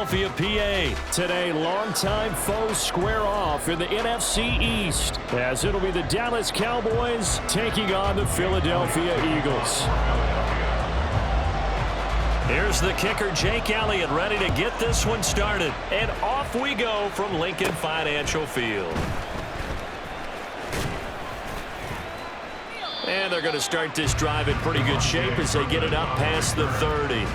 Philadelphia, PA. Today, longtime foes square off in the NFC East, as it'll be the Dallas Cowboys taking on the Philadelphia Eagles. Here's the kicker, Jake Elliott, ready to get this one started. And off we go from Lincoln Financial Field. And they're going to start this drive in pretty good shape as they get it up past the 30.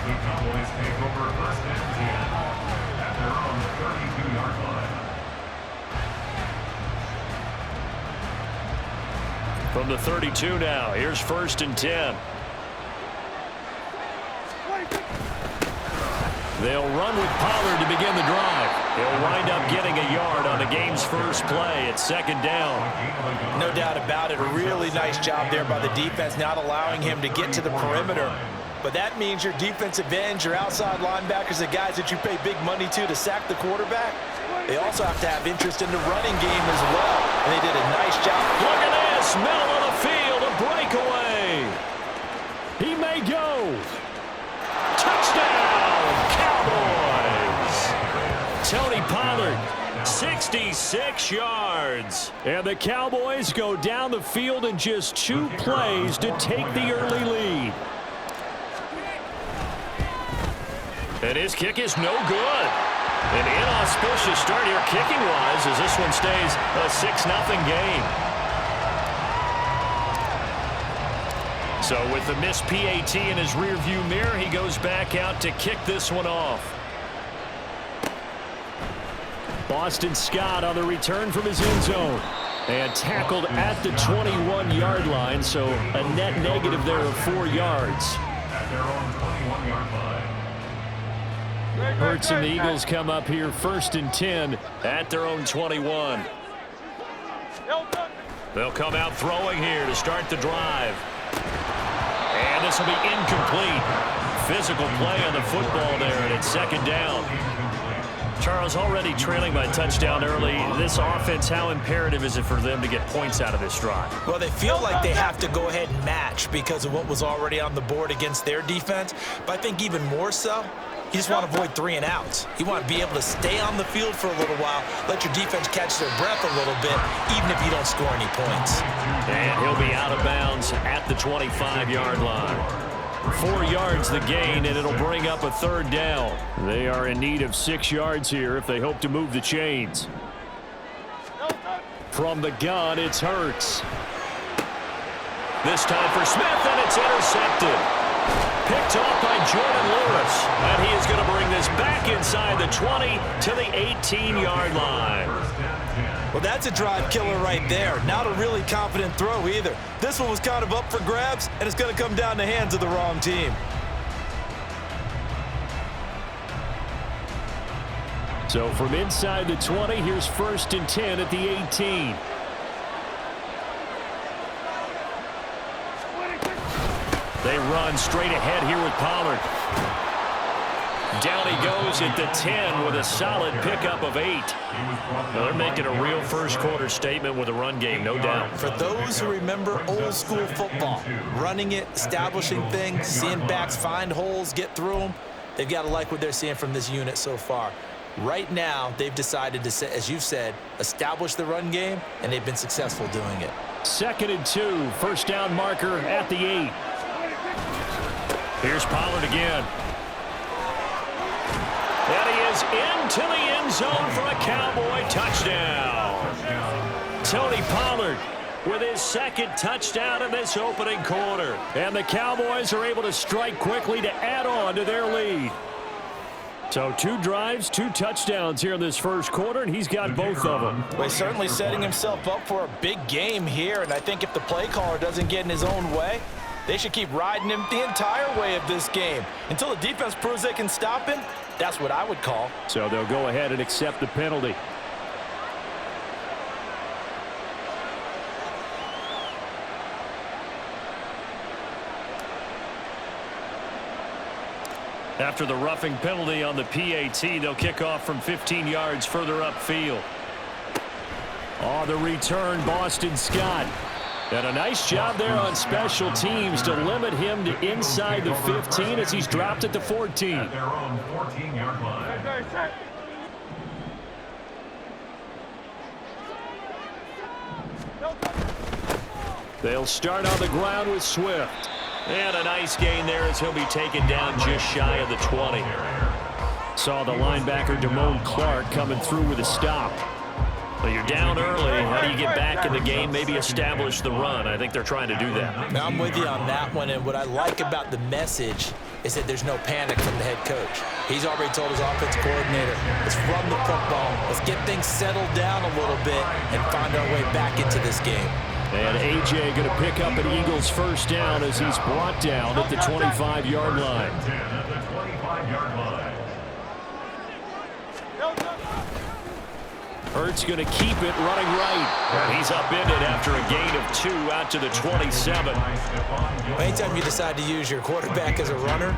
From the 32 now, here's 1st and 10. They'll run with Pollard to begin the drive. He'll wind up getting a yard on the game's first play at 2nd down. No doubt about it. A really nice job there by the defense, not allowing him to get to the perimeter. But that means your defensive ends, your outside linebackers, the guys that you pay big money to sack the quarterback, they also have to have interest in the running game as well. And they did a nice job. Look at this. Middle of the field, a breakaway. He may go. Touchdown, Cowboys. Tony Pollard, 66 yards. And the Cowboys go down the field in just 2 plays to take the early lead. And his kick is no good. An inauspicious start here kicking-wise as this one stays a 6-0 game. So with the missed PAT in his rearview mirror, he goes back out to kick this one off. Boston Scott on the return from his end zone. And tackled at the 21-yard line, so a net negative there of 4 yards. Hurts and the Eagles come up here 1st and 10 at their own 21. They'll come out throwing here to start the drive. And this will be incomplete. Physical play on the football there, and it's 2nd down. Charles, already trailing by touchdown early. This offense, how imperative is it for them to get points out of this drive? Well, they feel like they have to go ahead and match because of what was already on the board against their defense. But I think even more so, you just want to avoid 3 and outs. You want to be able to stay on the field for a little while, let your defense catch their breath a little bit, even if you don't score any points. And he'll be out of bounds at the 25-yard line. 4 yards the gain, and it'll bring up a 3rd down. They are in need of 6 yards here if they hope to move the chains. From the gun, it's Hurts. This time for Smith, and it's intercepted. Picked off by Jordan Lewis. And he is going to bring this back inside the 20 to the 18-yard line. Well, that's a drive killer right there. Not a really confident throw either. This one was kind of up for grabs, and it's going to come down the hands of the wrong team. So from inside the 20, here's 1st and 10 at the 18. They run straight ahead here with Pollard. Down he goes at the 10 with a solid pickup of 8. Well, they're making a real first-quarter statement with a run game, no doubt. For those who remember old-school football, running it, establishing things, seeing backs find holes, get through them, they've got to like what they're seeing from this unit so far. Right now, they've decided to, as you've said, establish the run game, and they've been successful doing it. 2nd and 2, 1st down marker at the 8. Here's Pollard again. And he is into the end zone for a Cowboy touchdown. Tony Pollard with his 2nd touchdown in this opening quarter. And the Cowboys are able to strike quickly to add on to their lead. So 2 drives, 2 touchdowns here in this first quarter, and he's got both of them. Well, he's certainly setting himself up for a big game here, and I think if the play caller doesn't get in his own way, they should keep riding him the entire way of this game. Until the defense proves they can stop him, that's what I would call. So they'll go ahead and accept the penalty. After the roughing penalty on the PAT, they'll kick off from 15 yards further upfield. On the return, Boston Scott. And a nice job there on special teams to limit him to inside the 15 as he's dropped at the 14. They'll start on the ground with Swift. And a nice gain there as he'll be taken down just shy of the 20. Saw the linebacker Damone Clark coming through with a stop. Well, you're down early. How do you get back in the game, maybe establish the run? I think they're trying to do that. Now, I'm with you on that one, and what I like about the message is that there's no panic from the head coach. He's already told his offense coordinator, let's run the football, let's get things settled down a little bit and find our way back into this game. And A.J. going to pick up an Eagles first down as he's brought down at the 25-yard line. Hurts going to keep it running right. And he's upended after a gain of 2 out to the 27. Anytime you decide to use your quarterback as a runner,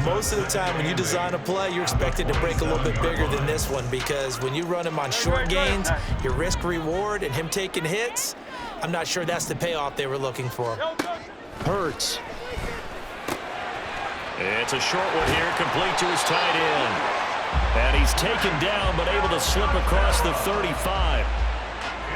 most of the time when you design a play, you're expected to break a little bit bigger than this one, because when you run him on short gains, your risk-reward and him taking hits, I'm not sure that's the payoff they were looking for. Hurts. It's a short one here, complete to his tight end. And he's taken down, but able to slip across the 35.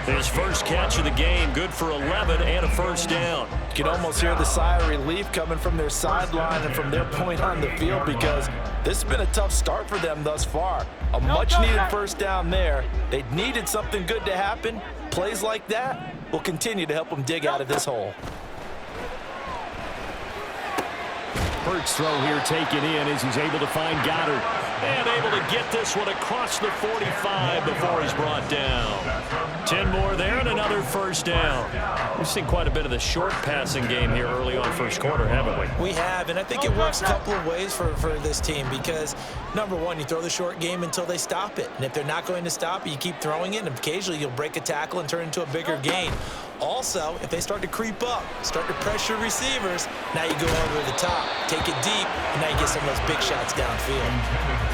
His first catch of the game, good for 11 and a first down. You can almost hear the sigh of relief coming from their sideline and from their point on the field, because this has been a tough start for them thus far. A much-needed first down there. They needed something good to happen. Plays like that will continue to help them dig out of this hole. Hurts throw here taken in as he's able to find Goddard. And able to get this one across the 45 before he's brought down. 10 more there and another first down. We've seen quite a bit of the short passing game here early on first quarter, haven't we? We have, and I think it works a couple of ways for this team, because, number one, you throw the short game until they stop it. And if they're not going to stop it, you keep throwing it, and occasionally you'll break a tackle and turn it into a bigger gain. Also, if they start to creep up, start to pressure receivers, now you go over the top, take it deep, and now you get some of those big shots downfield.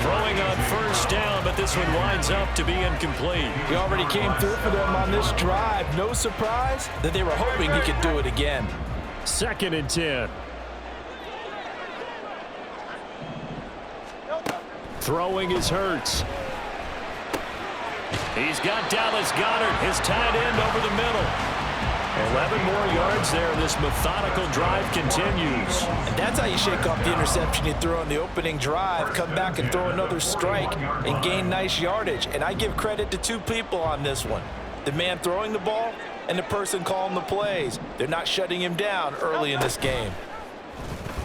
Throwing on first down, but this one winds up to be incomplete. He already came through for them on this drive. No surprise that they were hoping he could do it again. 2nd and 10. Throwing is Hurts. He's got Dallas Goedert, his tight end, over the middle. 11 more yards there, and this methodical drive continues. And that's how you shake off the interception you threw on the opening drive, come back and throw another strike and gain nice yardage. And I give credit to two people on this one. The man throwing the ball and the person calling the plays. They're not shutting him down early in this game.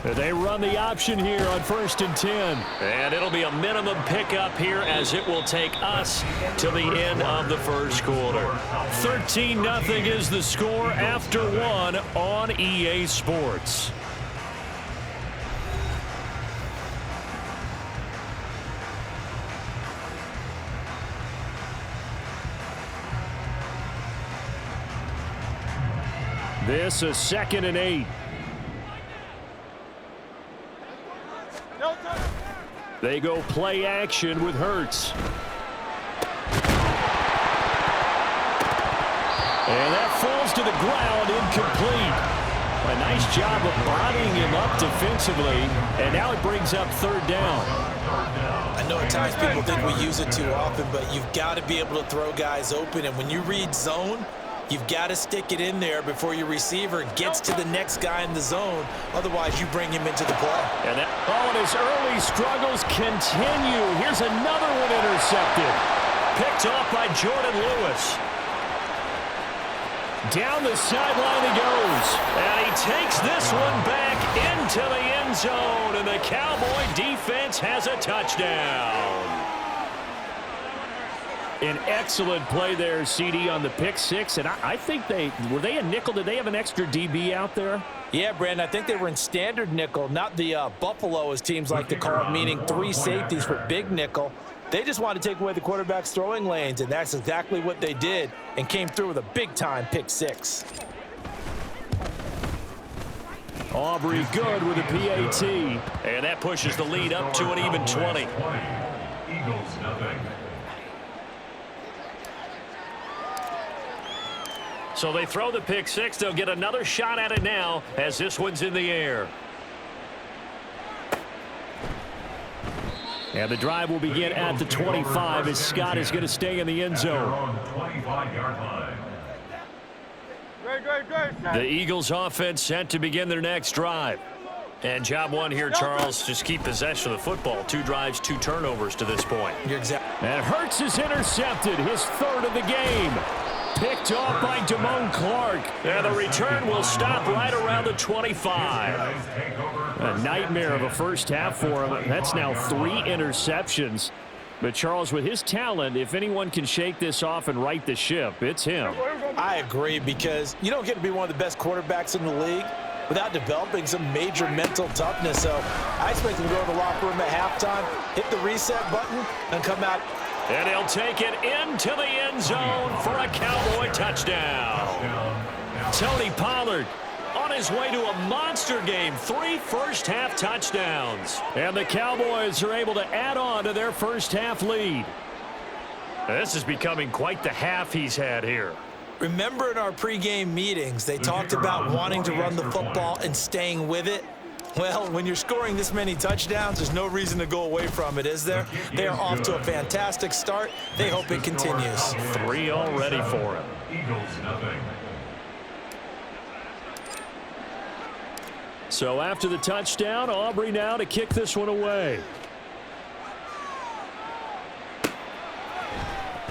They run the option here on 1st and 10. And it'll be a minimum pickup here as it will take us to the end of the first quarter. 13-0 is the score after 1 on EA Sports. This is 2nd and 8. They go play action with Hurts. And that falls to the ground, incomplete. A nice job of bodying him up defensively, and now it brings up 3rd down. I know at times people think we use it too often, but you've got to be able to throw guys open, and when you read zone, you've got to stick it in there before your receiver gets to the next guy in the zone. Otherwise, you bring him into the play. And his early struggles continue. Here's another one intercepted. Picked off by Jordan Lewis. Down the sideline he goes. And he takes this one back into the end zone. And the Cowboy defense has a touchdown. An excellent play there, CD, on the pick six. And I think were they a nickel? Did they have an extra DB out there? Yeah, Brandon, I think they were in standard nickel, not the Buffalo, as teams like to call it, meaning 3 safeties for big nickel. They just wanted to take away the quarterback's throwing lanes, and that's exactly what they did, and came through with a big-time pick six. Aubrey good with a PAT. And that pushes the lead up to an even 20. Eagles, nothing. So they throw the pick six. They'll get another shot at it now as this one's in the air. And the drive will begin at the 25 as Scott is going to stay in the end zone. On 25-yard line. The Eagles offense set to begin their next drive. And job one here, Charles, just keep possession of the football. 2 drives, 2 turnovers to this point. You're exactly. And Hurts is intercepted, his 3rd of the game. Picked off by Damone Clark. And the return will stop right around the 25. A nightmare of a first half for him. That's now 3 interceptions. But Charles, with his talent, if anyone can shake this off and right the ship, it's him. I agree, because you don't get to be one of the best quarterbacks in the league without developing some major mental toughness. So I expect him to go to the locker room at halftime, hit the reset button, and come out. And he'll take it into the end zone for a Cowboy touchdown. Tony Pollard on his way to a monster game. 3 first-half touchdowns. And the Cowboys are able to add on to their first-half lead. This is becoming quite the half he's had here. Remember in our pregame meetings, they talked about wanting to run the football and staying with it? Well, when you're scoring this many touchdowns, there's no reason to go away from it, is there? They are off to a fantastic start. They hope it continues. 3 already for him. Eagles nothing. So after the touchdown, Aubrey now to kick this one away.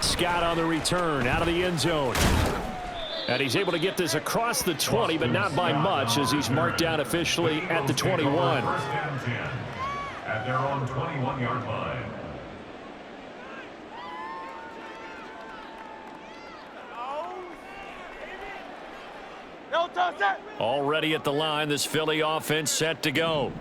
Scott on the return out of the end zone. And he's able to get this across the 20, but not by much, as he's marked down officially at the 21. First and 10 at their own 21-yard line. Already at the line, this Philly offense set to go.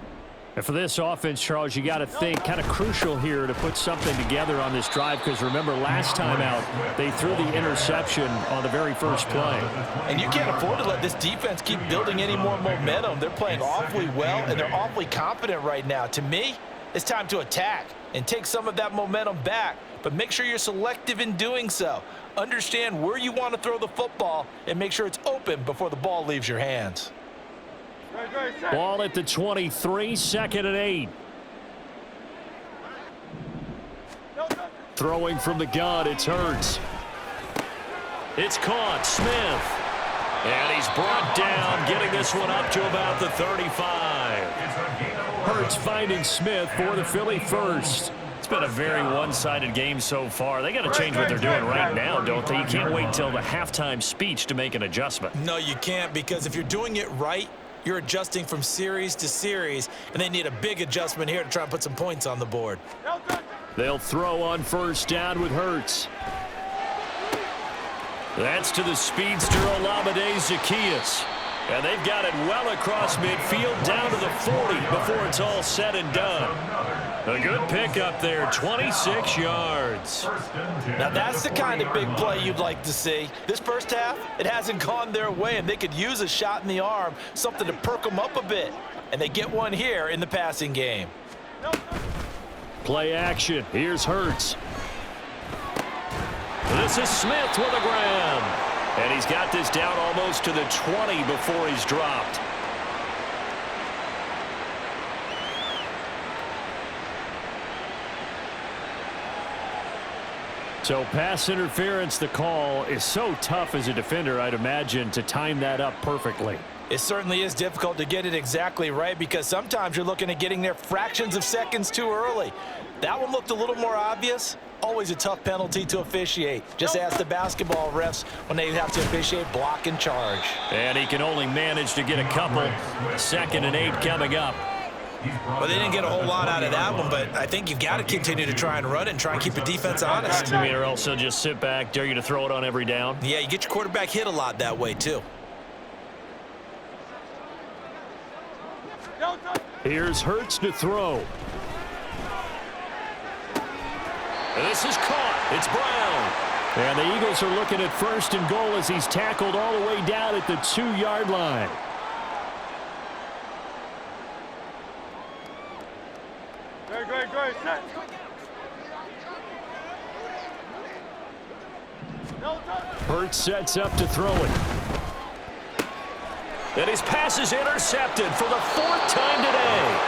And for this offense, Charles, you got to think kind of crucial here to put something together on this drive, because remember last time out they threw the interception on the very first play. And you can't afford to let this defense keep building any more momentum. They're playing awfully well, and they're awfully confident right now. To me, it's time to attack and take some of that momentum back, but make sure you're selective in doing so. Understand where you want to throw the football and make sure it's open before the ball leaves your hands. Ball at the 23, 2nd and 8. Throwing from the gun, it's Hurts. It's caught, Smith. And he's brought down, getting this one up to about the 35. Hurts finding Smith for the Philly first. It's been a very one-sided game so far. They got to change what they're doing right now, don't they? You can't wait till the halftime speech to make an adjustment. No, you can't, because if you're doing it right, you're adjusting from series to series, and they need a big adjustment here to try and put some points on the board. They'll throw on first down with Hurts. That's to the speedster Olamide Zaccheaus. And they've got it well across midfield down to the 40 before it's all said and done. A good pickup there, 26 yards. Now that's the kind of big play you'd like to see. This first half, it hasn't gone their way, and they could use a shot in the arm, something to perk them up a bit. And they get one here in the passing game. Play action. Here's Hurts. This is Smith with a grab. And he's got this down almost to the 20 before he's dropped. So pass interference, the call is so tough as a defender, I'd imagine, to time that up perfectly. It certainly is difficult to get it exactly right, because sometimes you're looking at getting there fractions of seconds too early. That one looked a little more obvious. Always a tough penalty to officiate. Just ask the basketball refs when they have to officiate block and charge. And he can only manage to get a couple. 2nd and 8 coming up. Well, they didn't get a whole lot out of that one, but I think you've got to continue to try and run and try and keep the defense honest. I mean, or else they'll just sit back, dare you to throw it on every down. Yeah, you get your quarterback hit a lot that way, too. Here's Hurts to throw. This is caught. It's Brown. And the Eagles are looking at 1st and goal as he's tackled all the way down at the 2-yard line. Great. Set. Hurts sets up to throw it. And his pass is intercepted for the 4th time today.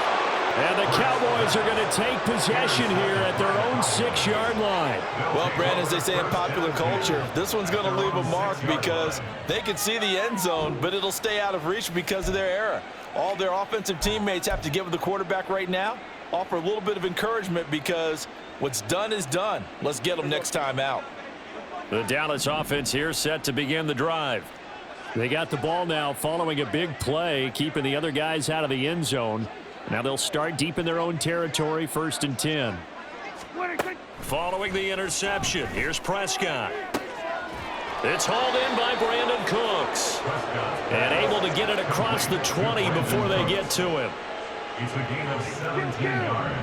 And the Cowboys are going to take possession here at their own 6-yard line. Well, Brandon, as they say in popular culture, this one's going to leave a mark because they can see the end zone, but it'll stay out of reach because of their error. All their offensive teammates have to give the quarterback right now, offer a little bit of encouragement because what's done is done. Let's get them next time out. The Dallas offense here set to begin the drive. They got the ball now following a big play, keeping the other guys out of the end zone. Now they'll start deep in their own territory, 1st and 10. Following the interception, here's Prescott. It's hauled in by Brandon Cooks. And able to get it across the 20 before they get to him. It's a gain of 17 yards.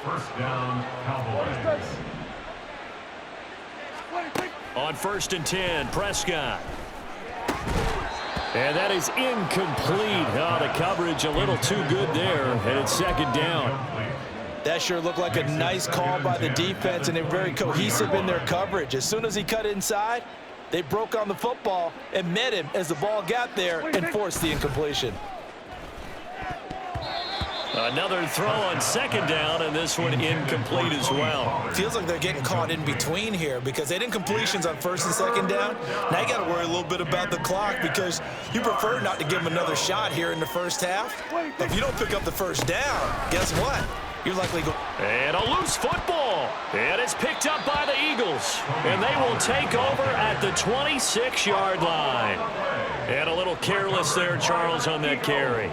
First down, Cowboys. On 1st and 10, Prescott. And that is incomplete. Oh, the coverage a little too good there, and it's 2nd down. That sure looked like a nice call by the defense, and they're very cohesive in their coverage. As soon as he cut inside, they broke on the football and met him as the ball got there and forced the incompletion. Another throw on 2nd down, and this one incomplete as well. Feels like they're getting caught in between here because they didn't completions on 1st and 2nd down. Now you got to worry a little bit about the clock because you prefer not to give them another shot here in the first half. If you don't pick up the first down, guess what? You're likely going. And a loose football. And it's picked up by the Eagles. And they will take over at the 26-yard line. And a little careless there, Charles, on that carry.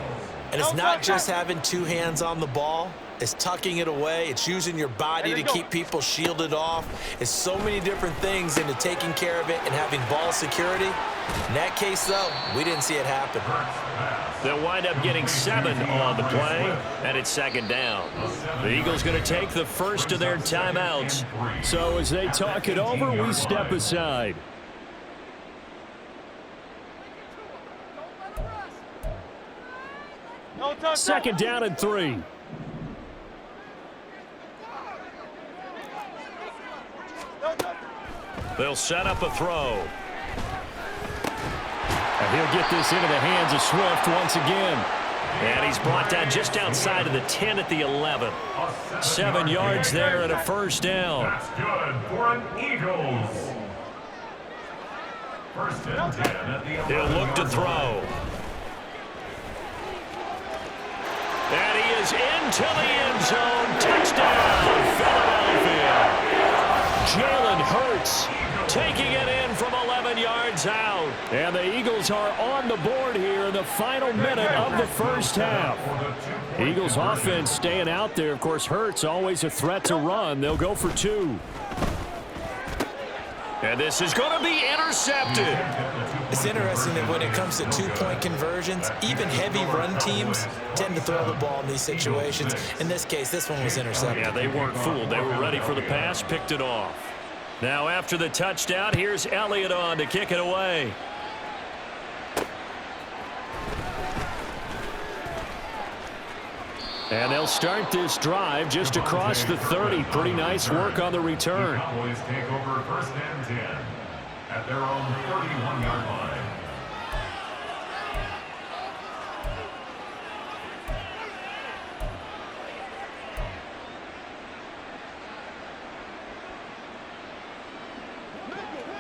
And it's not just having 2 hands on the ball. It's tucking it away. It's using your body to keep people shielded off. It's so many different things into taking care of it and having ball security. In that case, though, we didn't see it happen. They'll wind up getting 7 on the play, and it's 2nd down. The Eagles going to take the first of their timeouts. So as they talk it over, we step aside. Second down and 3. They'll set up a throw. And he'll get this into the hands of Swift once again. And he's brought down just outside of the 10 at the 11. 7 yards there and a first down. That's good for an Eagles. First and 10 at the 11. He'll look to throw. And he is into the end zone. Touchdown, Philadelphia. Jalen Hurts taking it in from 11 yards out. And the Eagles are on the board here in the final minute of the first half. Eagles offense staying out there. Of course, Hurts always a threat to run. They'll go for 2. And this is going to be intercepted. It's interesting that when it comes to 2-point conversions, even heavy run teams tend to throw the ball in these situations. In this case, this one was intercepted. Yeah, they weren't fooled. They were ready for the pass, picked it off. Now after the touchdown, here's Elliott on to kick it away. And they'll start this drive just across the 30. Pretty nice work on the return. The Cowboys take over 1st and 10 at their own 31-yard line.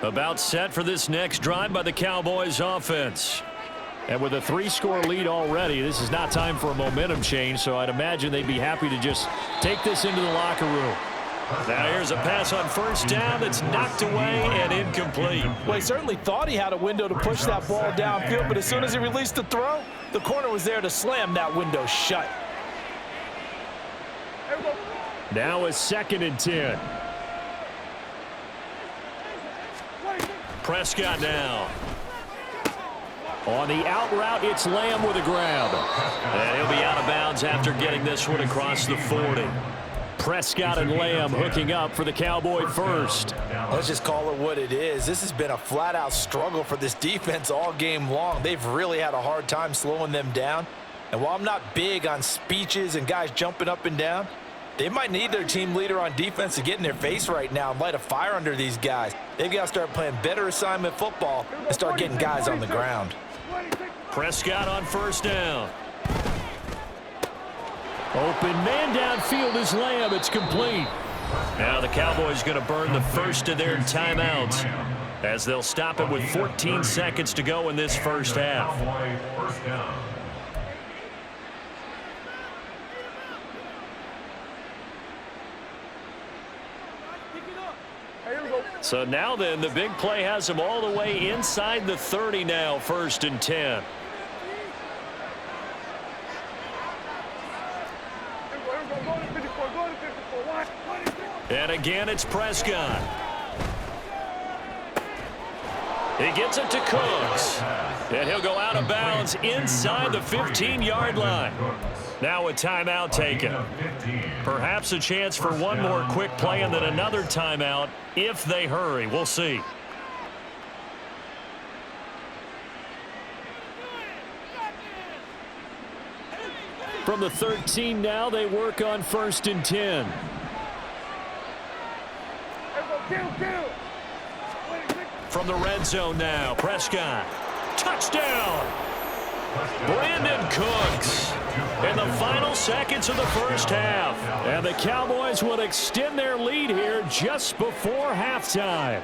About set for this next drive by the Cowboys offense. And with a 3-score lead already, this is not time for a momentum change, so I'd imagine they'd be happy to just take this into the locker room. Now here's a pass on 1st down that's knocked away and incomplete. Well, he certainly thought he had a window to push that ball downfield, but as soon as he released the throw, the corner was there to slam that window shut. Now it's 2nd and 10. Prescott now. On the out route, it's Lamb with a grab. And he'll be out of bounds after getting this one across the 40. Prescott and Lamb hooking up for the Cowboy first. Let's just call it what it is. This has been a flat-out struggle for this defense all game long. They've really had a hard time slowing them down. And while I'm not big on speeches and guys jumping up and down, they might need their team leader on defense to get in their face right now and light a fire under these guys. They've got to start playing better assignment football and start getting guys on the ground. Prescott on 1st down. Open man downfield is Lamb. It's complete. Now the Cowboys going to burn the first of their timeouts as they'll stop it with 14 seconds to go in this first half. First down. So now then, the big play has them all the way inside the 30 now, 1st and 10. And again, it's Prescott. He gets it to Cooks. And he'll go out of bounds inside the 15-yard line. Now a timeout taken. Perhaps a chance for one more quick play and then another timeout if they hurry. We'll see. From the 13 now, they work on 1st and 10. From the red zone now, Prescott. Touchdown! Brandon Cooks in the final seconds of the first half. And the Cowboys will extend their lead here just before halftime.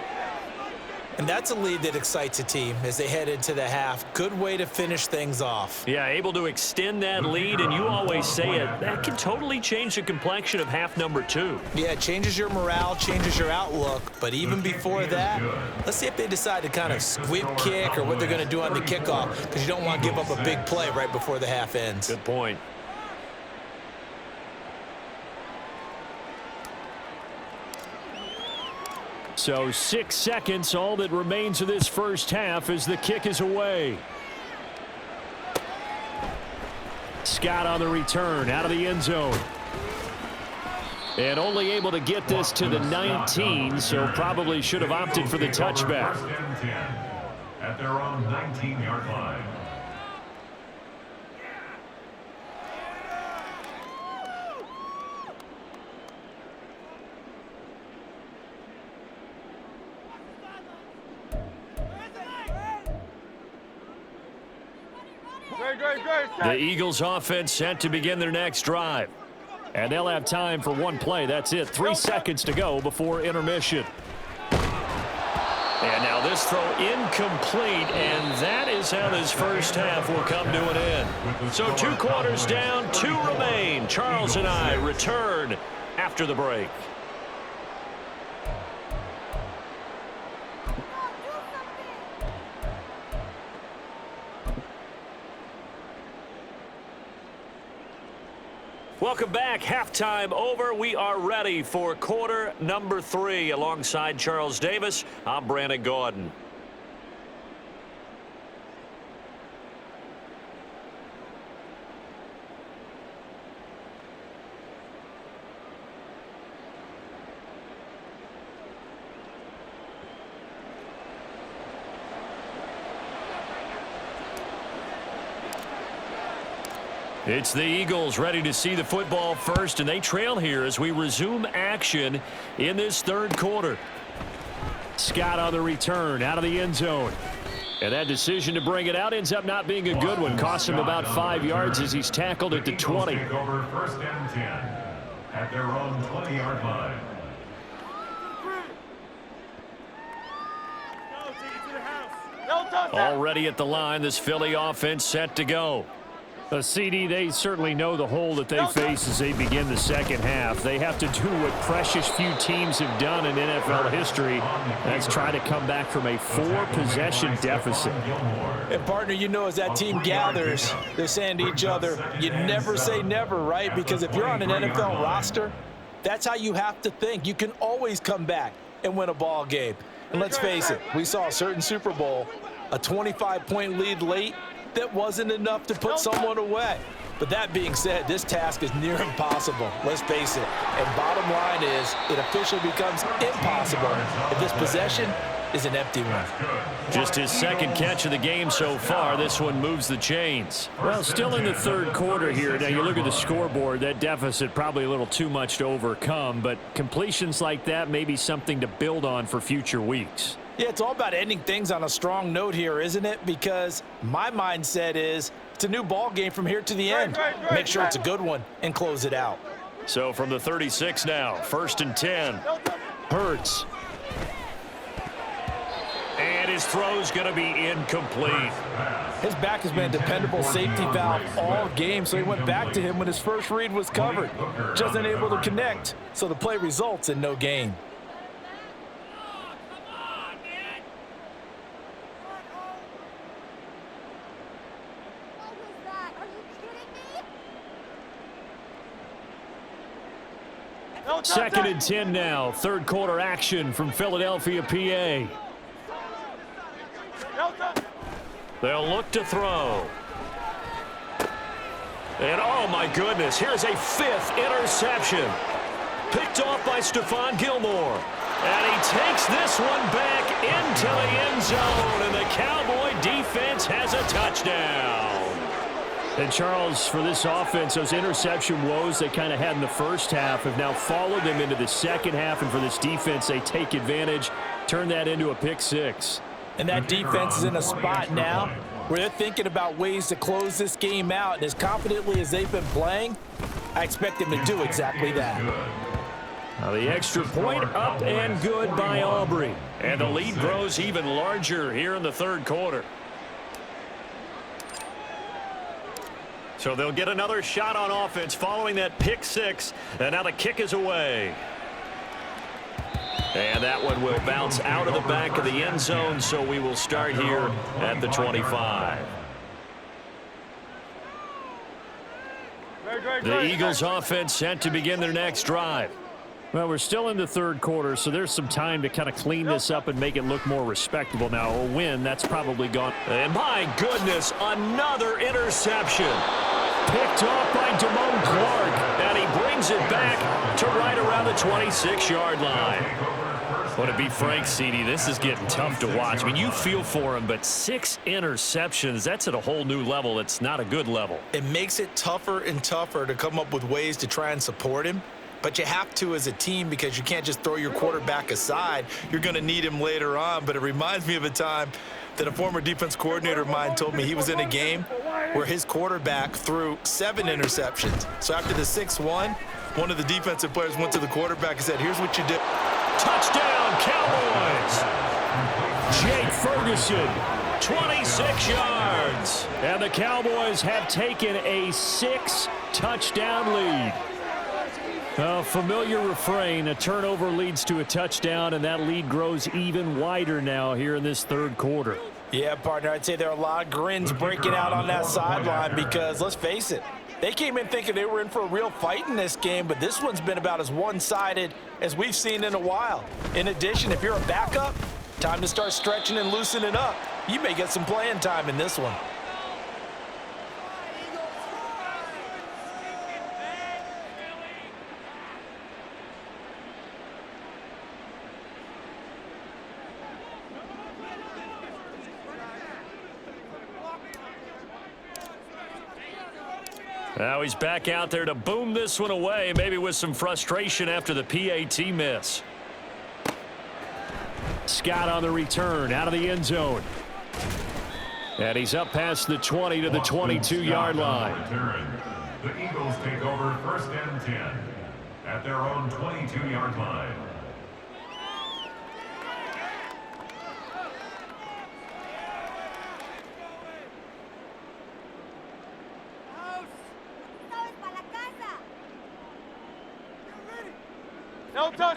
And that's a lead that excites a team as they head into the half. Good way to finish things off. Yeah, able to extend that lead, and you always say it, that can totally change the complexion of half number 2. Yeah, it changes your morale, changes your outlook. But even before that, let's see if they decide to kind of squib kick or what they're going to do on the kickoff, because you don't want to give up a big play right before the half ends. Good point. So 6 seconds, all that remains of this first half as the kick is away. Scott on the return, out of the end zone. And only able to get this to the 19, so probably should have opted for the touchback. 1st and 10 at their own 19-yard line. The Eagles offense set to begin their next drive. And they'll have time for one play. That's it. 3 seconds to go before intermission. And now this throw incomplete, and that is how this first half will come to an end. So 2 quarters down, 2 remain. Charles and I return after the break. Welcome back. Halftime over. We are ready for quarter number 3. Alongside Charles Davis, I'm Brandon Gaudin. It's the Eagles ready to see the football first, and they trail here as we resume action in this 3rd quarter. Scott on the return, out of the end zone. And that decision to bring it out ends up not being a good one. Costs him about 5 yards as he's tackled at the 20. Take over 1st and 10 at their own 20-yard line. Already at the line, this Philly offense set to go. CD, they certainly know the hole that they face as they begin the second half. They have to do what precious few teams have done in NFL history. That's try to come back from a 4-possession deficit. And, partner, you know, as that team gathers, they're saying to each other, you never say never, right? Because if you're on an NFL roster, that's how you have to think. You can always come back and win a ball game. And let's face it, we saw a certain Super Bowl, a 25-point lead late, that wasn't enough to put someone away. But that being said, this task is near impossible. Let's face it. And bottom line is, it officially becomes impossible if this possession is an empty one. Just his 2nd catch of the game so far. This one moves the chains. Well, still in the 3rd quarter here. Now, you look at the scoreboard, that deficit probably a little too much to overcome, but completions like that may be something to build on for future weeks. Yeah, it's all about ending things on a strong note here, isn't it? Because my mindset is It's a new ball game from here to the end. Make sure it's a good one and close it out. So from the 36 now, 1st and 10. Hurts. And his throw's going to be incomplete. His back has been a dependable safety valve all game, so he went back to him when his first read was covered. Just unable to connect, so the play results in no gain. Second and 10 now. Third quarter action from Philadelphia, PA. They'll look to throw. And oh my goodness, here's a 5th interception. Picked off by Stephon Gilmore. And he takes this one back into the end zone. And the Cowboy defense has a touchdown. And Charles, for this offense, those interception woes they kind of had in the first half have now followed them into the second half. And for this defense, they take advantage, turn that into a pick 6. And that defense is in a spot now where they're thinking about ways to close this game out. And as confidently as they've been playing, I expect them to do exactly that. Now the extra point up and good by Aubrey. And the lead grows even larger here in the third quarter. So they'll get another shot on offense following that pick 6. And now the kick is away. And that one will bounce out of the back of the end zone, so we will start here at the 25. The Eagles offense set to begin their next drive. Well, we're still in the third quarter, so there's some time to kind of clean this up and make it look more respectable. Now, a win, that's probably gone. And my goodness, another interception. Picked off by Damone Clark, and he brings it back to right around the 26-yard line. Want to be frank, CD, this is getting tough to watch. I mean, you feel for him, but 6 interceptions, that's at a whole new level. It's not a good level. It makes it tougher and tougher to come up with ways to try and support him. But you have to as a team because you can't just throw your quarterback aside. You're going to need him later on. But it reminds me of a time that a former defense coordinator of mine told me he was in a game where his quarterback threw 7 interceptions. So after the 6-1, one of the defensive players went to the quarterback and said, here's what you do. Touchdown, Cowboys! Jake Ferguson, 26 yards. And the Cowboys have taken a 6-touchdown lead. A familiar refrain, a turnover leads to a touchdown, and that lead grows even wider now here in this third quarter. Yeah, partner, I'd say there are a lot of grins breaking out on that sideline because, let's face it, they came in thinking they were in for a real fight in this game, but this one's been about as one-sided as we've seen in a while. In addition, if you're a backup, time to start stretching and loosening up. You may get some playing time in this one. Now he's back out there to boom this one away, maybe with some frustration after the PAT miss. Scott on the return, out of the end zone. And he's up past the 20 to the 22-yard line. The Eagles take over 1st and 10 at their own 22-yard line.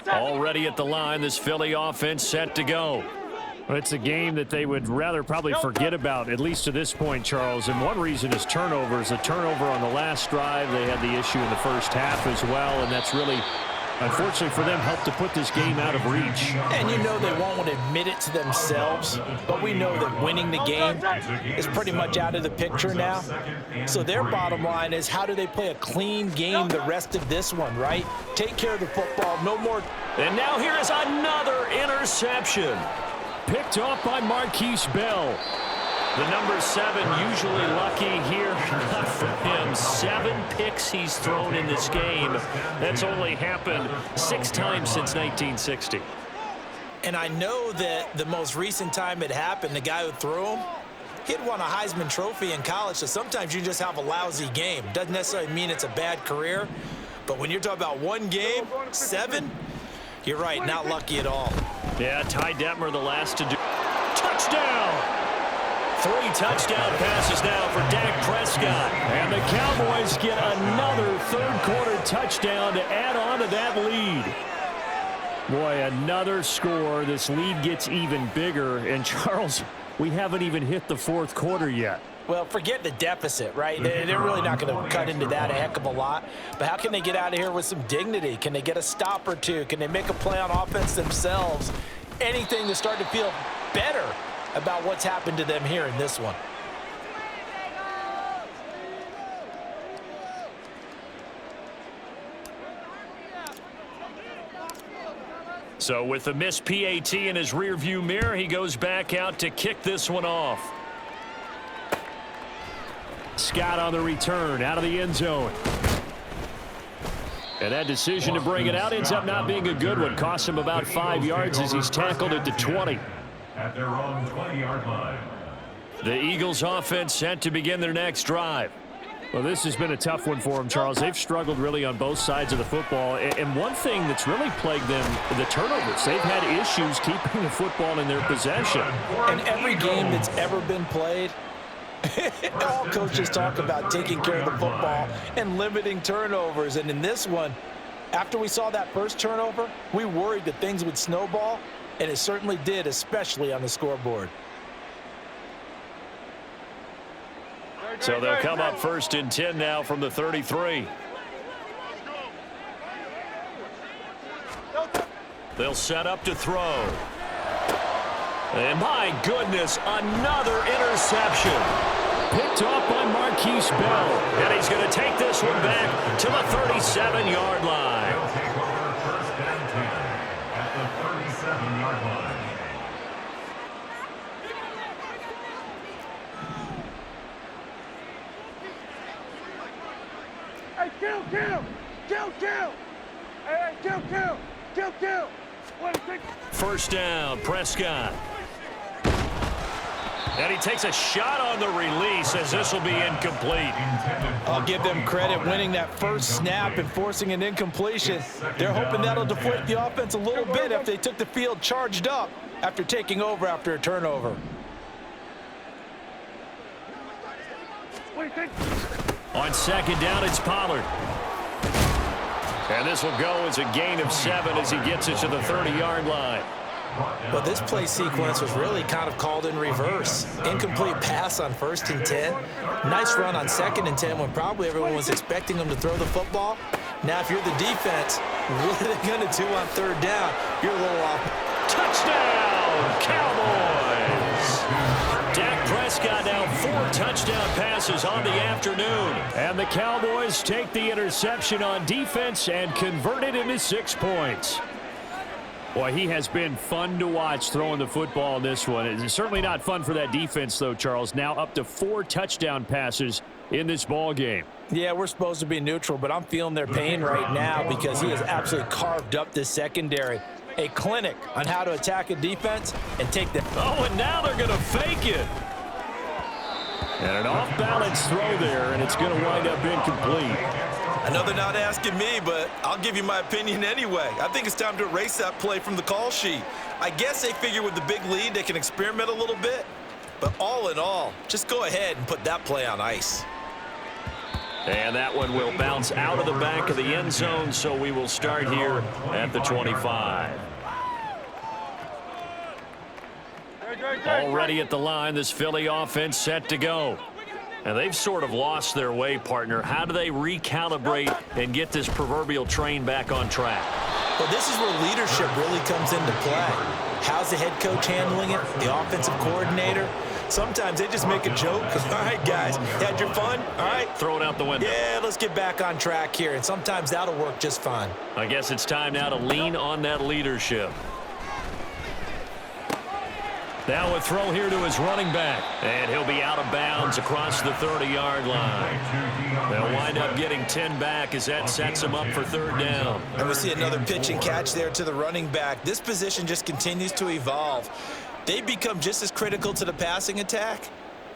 Already at the line, this Philly offense set to go. It's a game that they would rather probably forget about, at least to this point, Charles. And one reason is turnovers. A turnover on the last drive. They had the issue in the first half as well, and that's really, unfortunately for them, helped to put this game out of reach. And you know they won't admit it to themselves, but we know that winning the game is pretty much out of the picture now. So their bottom line is, how do they play a clean game the rest of this one, right? Take care of the football, no more. And now here is another interception. Picked off by Marquise Bell. The number 7 usually lucky here. Not for him. 7 picks he's thrown in this game. That's only happened 6 times since 1960. And I know that the most recent time it happened, the guy who threw him, He had won a Heisman Trophy in college, so sometimes you just have a lousy game. Doesn't necessarily mean it's a bad career, but when you're talking about one game, 7, you're right, not lucky at all. Yeah, Ty Detmer the last to do. Touchdown! 3 touchdown passes now for Dak Prescott. And the Cowboys get another third-quarter touchdown to add on to that lead. Boy, another score. This lead gets even bigger. And, Charles, we haven't even hit the fourth quarter yet. Well, forget the deficit, right? They're really not going to cut into that a heck of a lot. But how can they get out of here with some dignity? Can they get a stop or two? Can they make a play on offense themselves? Anything to start to feel better about what's happened to them here in this one. So with the missed PAT in his rearview mirror, he goes back out to kick this one off. Scott on the return, out of the end zone. And that decision to bring it out ends up not being a good one. Costs him about 5 yards as he's tackled at the 20. At their own 20-yard line. The Eagles offense set to begin their next drive. Well, this has been a tough one for them, Charles. They've struggled really on both sides of the football. And one thing that's really plagued them, the turnovers. They've had issues keeping the football in their possession. In every game that's ever been played, all coaches talk about taking care of the football and limiting turnovers. And in this one, after we saw that first turnover, we worried that things would snowball, and it certainly did, especially on the scoreboard. So they'll come up 1st and 10 now from the 33. They'll set up to throw. And my goodness, another interception. Picked off by Marquise Bell. And he's going to take this one back to the 37-yard line. They'll take over 1st and 10 at the 37-yard line. Hey, kill! Hey, kill! What is it? First down, Prescott. And he takes a shot on the release as this will be incomplete. I'll give them credit winning that first snap and forcing an incompletion. They're hoping that'll deflate the offense a little bit if they took the field charged up after taking over after a turnover. What do you think? On 2nd down, it's Pollard. And this will go as a gain of 7 as he gets it to the 30-yard line. But this play sequence was really kind of called in reverse. Incomplete pass on 1st and 10. Nice run on 2nd and 10 when probably everyone was expecting them to throw the football. Now, if you're the defense, what are they going to do on 3rd down? You're a little off. Touchdown, Cowboys! Dak Prescott now 4 touchdown passes on the afternoon. And the Cowboys take the interception on defense and convert it into 6 points. Boy, he has been fun to watch throwing the football in this one. It's certainly not fun for that defense, though, Charles. Now up to 4 touchdown passes in this ball game. Yeah, we're supposed to be neutral, but I'm feeling their pain right now because he has absolutely carved up this secondary. A clinic on how to attack a defense and take them. Oh, and now they're going to fake it. And an off-balance throw there, and it's going to wind up incomplete. I know they're not asking me, but I'll give you my opinion anyway. I think it's time to erase that play from the call sheet. I guess they figure with the big lead they can experiment a little bit. But all in all, just go ahead and put that play on ice. And that one will bounce out of the back of the end zone, so we will start here at the 25. Already at the line, this Philly offense set to go. And they've sort of lost their way, partner. How do they recalibrate and get this proverbial train back on track? Well, this is where leadership really comes into play. How's the head coach handling it? The offensive coordinator? Sometimes they just make a joke. All right, guys, had your fun? All right. Throw it out the window. Yeah, let's get back on track here. And sometimes that'll work just fine. I guess it's time now to lean on that leadership. Now a throw here to his running back. And he'll be out of bounds across the 30-yard line. They'll wind up getting 10 back as that sets him up for 3rd down. And we see another pitch and catch there to the running back. This position just continues to evolve. They become just as critical to the passing attack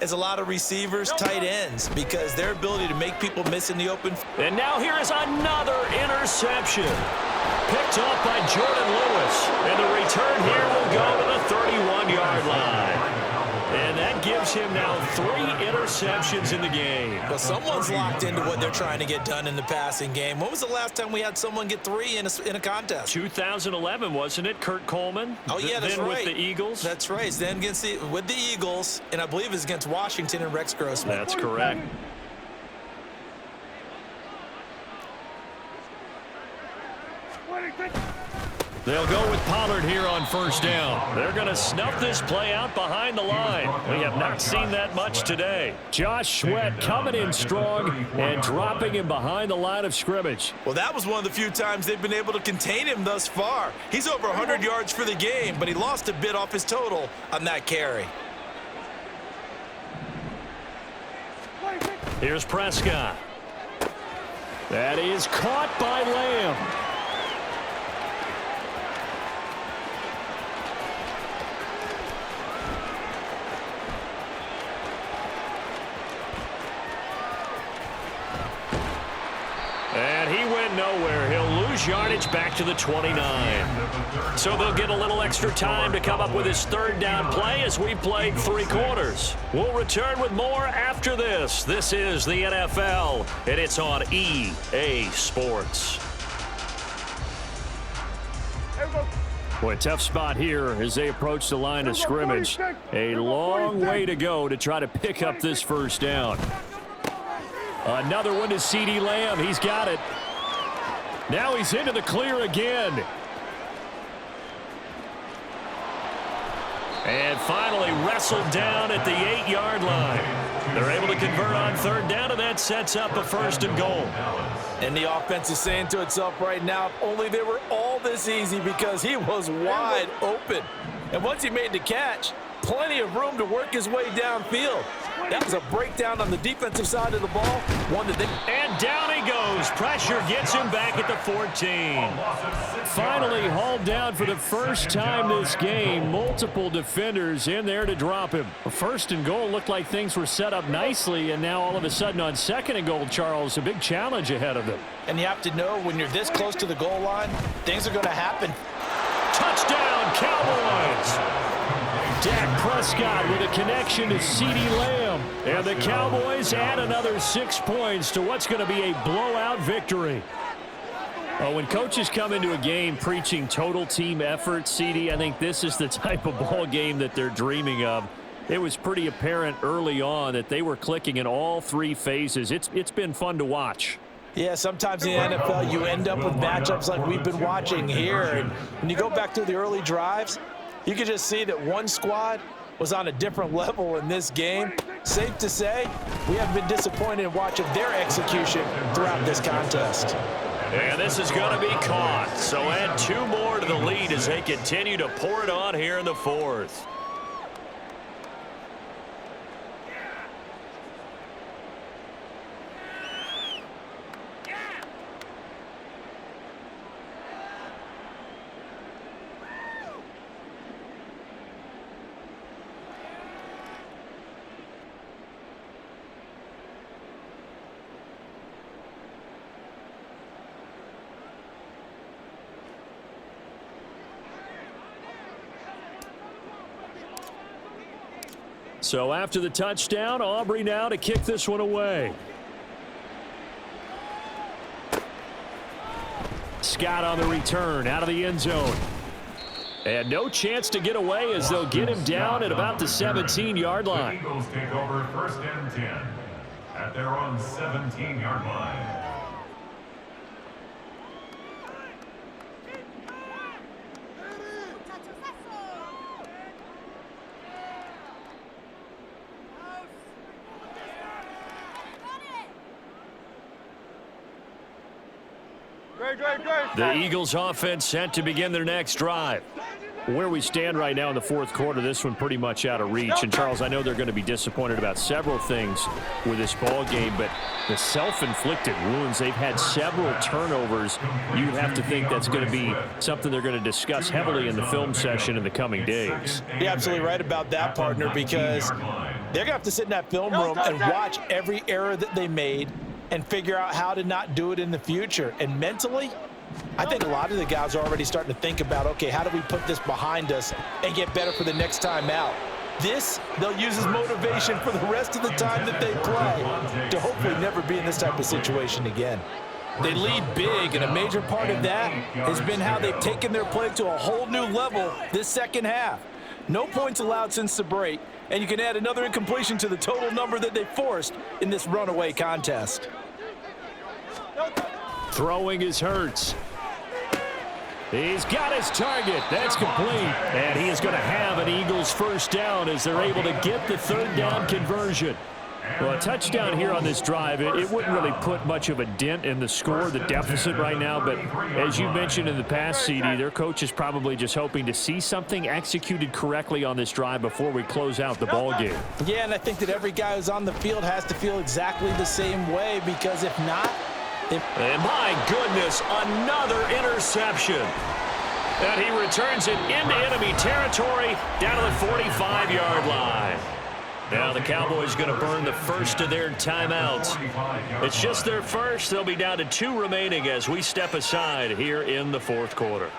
is a lot of receivers, tight ends, because their ability to make people miss in the open. And now here is another interception. Picked off by Jordan Lewis. And the return here will go to the 31-yard line. And that gives him now 3 interceptions in the game. Well, someone's locked into what they're trying to get done in the passing game. When was the last time we had someone get 3 in a contest? 2011, wasn't it? Kurt Coleman? Oh, yeah, that's then right. with the Eagles? That's right. Then with the Eagles, and I believe it's against Washington and Rex Grossman. That's correct. They'll go with Pollard here on first down. They're going to snuff this play out behind the line. We have not seen that much today. Josh Sweat coming in strong and dropping him behind the line of scrimmage. Well, that was one of the few times they've been able to contain him thus far. He's over 100 yards for the game, but he lost a bit off his total on that carry. Here's Prescott. That is caught by Lamb. And he went nowhere. He'll lose yardage back to the 29. So they'll get a little extra time to come up with his third down play as we've played 3 quarters. We'll return with more after this. This is the NFL, and it's on EA Sports. Boy, tough spot here as they approach the line of scrimmage. A long way to go to try to pick up this first down. Another one to CeeDee Lamb. He's got it. Now he's into the clear again. And finally wrestled down at the 8-yard line. They're able to convert on third down, and that sets up a first and goal. And the offense is saying to itself right now, if only they were all this easy, because he was wide open. And once he made the catch, plenty of room to work his way downfield. That was a breakdown on the defensive side of the ball. And down he goes. Pressure gets him back at the 14. Finally hauled down for the first time this game. Multiple defenders in there to drop him. First and goal looked like things were set up nicely, and now all of a sudden on second and goal, Charles, a big challenge ahead of them. And you have to know when you're this close to the goal line, things are going to happen. Touchdown, Cowboys! Dak Prescott with a connection to CeeDee Lamb. And the Cowboys add another 6 points to what's going to be a blowout victory. When coaches come into a game preaching total team effort, CeeDee, I think this is the type of ball game that they're dreaming of. It was pretty apparent early on that they were clicking in all 3 phases. It's been fun to watch. Yeah, sometimes in the NFL you end up with matchups like we've been watching here. And when you go back to the early drives, you can just see that one squad was on a different level in this game. Safe to say, we have been disappointed in watching their execution throughout this contest. And this is going to be caught. So add 2 more to the lead as they continue to pour it on here in the 4th. So after the touchdown, Aubrey now to kick this one away. Scott on the return out of the end zone. And no chance to get away as they'll get him down at about the 17-yard line. The Eagles take over first and 10 at their own 17-yard line. The Eagles offense set to begin their next drive. Where we stand right now in the 4th quarter, this one pretty much out of reach. And, Charles, I know they're going to be disappointed about several things with this ball game, but the self-inflicted wounds, they've had several turnovers. You have to think that's going to be something they're going to discuss heavily in the film session in the coming days. You're absolutely right about that, partner, because They're going to have to sit in that film room and watch every error that they made and figure out how to not do it in the future. And mentally, I think a lot of the guys are already starting to think about, okay, how do we put this behind us and get better for the next time out? This, they'll use as motivation for the rest of the time that they play to hopefully never be in this type of situation again. They lead big, and a major part of that has been how they've taken their play to a whole new level this second half. No points allowed since the break, and you can add another incompletion to the total number that they forced in this runaway contest. Throwing is Hurts. He's got his target. That's complete. And he is going to have an Eagles first down as they're able to get the third down conversion. Well, a touchdown here on this drive, it wouldn't really put much of a dent in the score, the deficit right now. But as you mentioned in the past, CD, their coach is probably just hoping to see something executed correctly on this drive before we close out the ball game. Yeah, and I think that every guy who's on the field has to feel exactly the same way, because if not... And my goodness, another interception. And he returns it into enemy territory down to the 45-yard line. Now the Cowboys going to burn the first of their timeouts. It's just their first. They'll be down to 2 remaining as we step aside here in the fourth quarter.